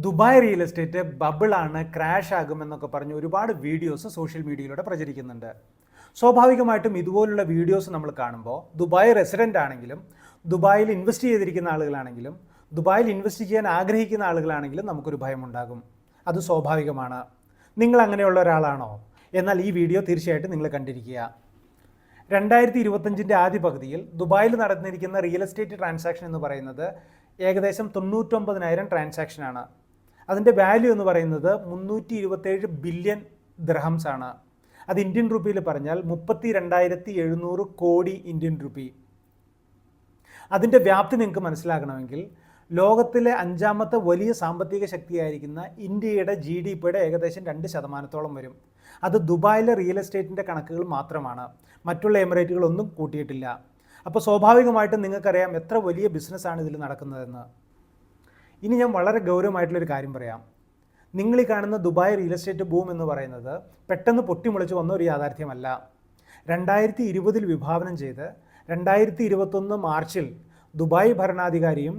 Dubai real estate ബബിളാണ്, crash ആകുമെന്നൊക്കെ പറഞ്ഞ് ഒരുപാട് videos social മീഡിയയിലൂടെ പ്രചരിക്കുന്നുണ്ട്. സ്വാഭാവികമായിട്ടും ഇതുപോലുള്ള വീഡിയോസ് നമ്മൾ കാണുമ്പോൾ ദുബായ് റെസിഡൻ്റ് ആണെങ്കിലും ദുബായിൽ ഇൻവെസ്റ്റ് ചെയ്തിരിക്കുന്ന ആളുകളാണെങ്കിലും ദുബായിൽ ഇൻവെസ്റ്റ് ചെയ്യാൻ ആഗ്രഹിക്കുന്ന ആളുകളാണെങ്കിലും നമുക്കൊരു ഭയമുണ്ടാകും. അത് സ്വാഭാവികമാണ്. നിങ്ങൾ അങ്ങനെയുള്ള ഒരാളാണോ? എന്നാൽ ഈ വീഡിയോ തീർച്ചയായിട്ടും നിങ്ങൾ കണ്ടിരിക്കുക. 2025 ആദ്യ പകുതിയിൽ ദുബായിൽ നടന്നിരിക്കുന്ന റിയൽ എസ്റ്റേറ്റ് ട്രാൻസാക്ഷൻ എന്ന് പറയുന്നത് ഏകദേശം 99,000 ട്രാൻസാക്ഷനാണ്. അതിൻ്റെ വാല്യൂ എന്ന് പറയുന്നത് 327 ബില്യൺ ദിർഹംസ് ആണ്. അത് ഇന്ത്യൻ റുപ്പിയിൽ പറഞ്ഞാൽ 32,700 കോടി ഇന്ത്യൻ റുപ്പി. അതിൻ്റെ വ്യാപ്തി നിങ്ങൾക്ക് മനസ്സിലാക്കണമെങ്കിൽ ലോകത്തിലെ 5ാമത്തെ വലിയ സാമ്പത്തിക ശക്തിയായിരിക്കുന്ന ഇന്ത്യയുടെ GDPയുടെ ഏകദേശം 2% വരും. അത് ദുബായിലെ റിയൽ എസ്റ്റേറ്റിൻ്റെ കണക്കുകൾ മാത്രമാണ്. മറ്റുള്ള എമിറേറ്റുകളൊന്നും കൂട്ടിയിട്ടില്ല. അപ്പോൾ സ്വാഭാവികമായിട്ടും നിങ്ങൾക്കറിയാം എത്ര വലിയ ബിസിനസ്സാണ് ഇതിൽ നടക്കുന്നതെന്ന്. ഇനി ഞാൻ വളരെ ഗൗരവമായിട്ടുള്ളൊരു കാര്യം പറയാം. നിങ്ങൾ ഈ കാണുന്ന ദുബായ് റിയൽ എസ്റ്റേറ്റ് ബൂം എന്ന് പറയുന്നത് പെട്ടെന്ന് പൊട്ടിമുളച്ച് വന്ന ഒരു യാഥാർത്ഥ്യമല്ല. 2020 വിഭാവനം ചെയ്ത് 2021 മാർച്ചിൽ ദുബായ് ഭരണാധികാരിയും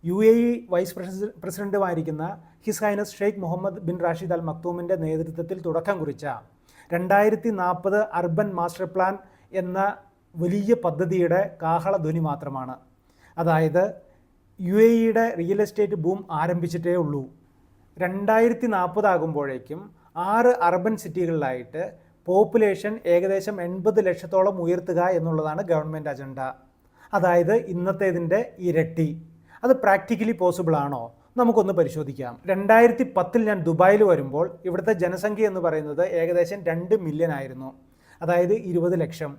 UAE വൈസ് പ്രസിഡന്റുമായിരിക്കുന്ന His Highness Sheikh Mohammed bin Rashid Al മക്തൂമിൻ്റെ നേതൃത്വത്തിൽ തുടക്കം കുറിച്ച 2040 അർബൻ മാസ്റ്റർ പ്ലാൻ എന്ന വലിയ പദ്ധതിയുടെ കാഹളധ്വനി മാത്രമാണ്. അതായത് UAEയുടെ റിയൽ എസ്റ്റേറ്റ് ബൂം ആരംഭിച്ചിട്ടേ ഉള്ളൂ. 2040 ആകുമ്പോഴേക്കും 6 അർബൻ സിറ്റികളിലായിട്ട് പോപ്പുലേഷൻ ഏകദേശം 80 ലക്ഷത്തോളം ഉയർത്തുക എന്നുള്ളതാണ് ഗവൺമെൻറ് അജണ്ട. അതായത് ഇന്നത്തേതിൻ്റെ ഇരട്ടി. അത് പ്രാക്ടിക്കലി പോസിബിൾ ആണോ? നമുക്കൊന്ന് പരിശോധിക്കാം. 2010 ഞാൻ ദുബായിൽ വരുമ്പോൾ ഇവിടുത്തെ ജനസംഖ്യ എന്ന് പറയുന്നത് ഏകദേശം 2 മില്യൺ ആയിരുന്നു. അതായത് 20 ലക്ഷം.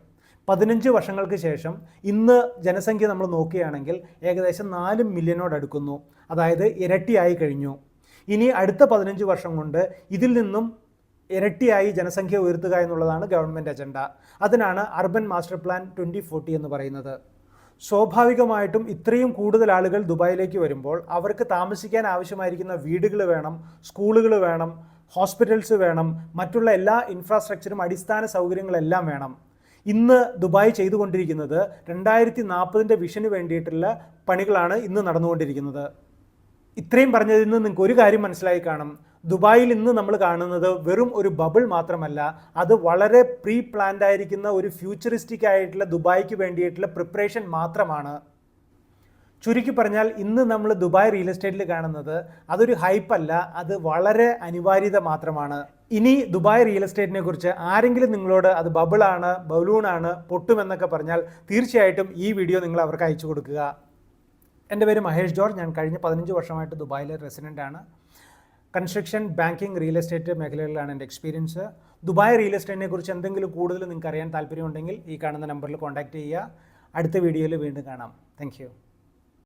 15 വർഷങ്ങൾക്ക് ശേഷം ഇന്ന് ജനസംഖ്യ നമ്മൾ നോക്കുകയാണെങ്കിൽ ഏകദേശം 4 മില്യണോടടുക്കുന്നു. അതായത് ഇരട്ടിയായി കഴിഞ്ഞു. ഇനി അടുത്ത 15 വർഷം കൊണ്ട് ഇതിൽ നിന്നും ഇരട്ടിയായി ജനസംഖ്യ ഉയർത്തുക എന്നുള്ളതാണ് ഗവൺമെൻറ് അജണ്ട. അതിനാണ് അർബൻ മാസ്റ്റർ പ്ലാൻ 2040 എന്ന് പറയുന്നത്. സ്വാഭാവികമായിട്ടും ഇത്രയും കൂടുതൽ ആളുകൾ ദുബായിലേക്ക് വരുമ്പോൾ അവർക്ക് താമസിക്കാൻ ആവശ്യമായിരിക്കുന്ന വീടുകൾ വേണം, സ്കൂളുകൾ വേണം, ഹോസ്പിറ്റൽസ് വേണം, മറ്റുള്ള എല്ലാ ഇൻഫ്രാസ്ട്രക്ചറും അടിസ്ഥാന സൗകര്യങ്ങളെല്ലാം വേണം. ഇന്ന് ദുബായ് ചെയ്തുകൊണ്ടിരിക്കുന്നത് 2040 വിഷന് വേണ്ടിയിട്ടുള്ള പണികളാണ് ഇന്ന് നടന്നുകൊണ്ടിരിക്കുന്നത്. ഇത്രയും പറഞ്ഞതിൽ നിന്ന് നിങ്ങൾക്ക് ഒരു കാര്യം മനസ്സിലായി കാണും. ദുബായിൽ ഇന്ന് നമ്മൾ കാണുന്നത് വെറും ഒരു ബബിൾ മാത്രമല്ല, അത് വളരെ പ്രീ പ്ലാൻഡ് ആയിരിക്കുന്ന ഒരു ഫ്യൂച്ചറിസ്റ്റിക് ആയിട്ടുള്ള ദുബായ്ക്ക് വേണ്ടിയിട്ടുള്ള പ്രിപ്പറേഷൻ മാത്രമാണ്. ചുരുക്കി പറഞ്ഞാൽ ഇന്ന് നമ്മൾ ദുബായ് റിയൽ എസ്റ്റേറ്റിൽ കാണുന്നത് അതൊരു ഹൈപ്പല്ല, അത് വളരെ അനിവാര്യത മാത്രമാണ്. ഇനി ദുബായ് റിയൽ എസ്റ്റേറ്റിനെ കുറിച്ച് ആരെങ്കിലും നിങ്ങളോട് അത് ബബിളാണ്, ബലൂണാണ്, പൊട്ടുമെന്നൊക്കെ പറഞ്ഞാൽ തീർച്ചയായിട്ടും ഈ വീഡിയോ നിങ്ങൾ അവർക്ക് അയച്ചു കൊടുക്കുക. എൻ്റെ പേര് മഹേഷ് ജോർജ്. ഞാൻ കഴിഞ്ഞ 15 വർഷമായിട്ട് ദുബായിലെ റെസിഡൻ്റാണ്. കൺസ്ട്രക്ഷൻ, ബാങ്കിങ്, റിയൽ എസ്റ്റേറ്റ് മേഖലകളിലാണ് എൻ്റെ എക്സ്പീരിയൻസ്. ദുബായ് റിയൽ എസ്റ്റേറ്റിനെ കുറിച്ച് എന്തെങ്കിലും കൂടുതൽ നിങ്ങൾക്ക് അറിയാൻ താല്പര്യമുണ്ടെങ്കിൽ ഈ കാണുന്ന നമ്പറിൽ കോൺടാക്റ്റ് ചെയ്യുക. അടുത്ത വീഡിയോയിൽ വീണ്ടും കാണാം. താങ്ക്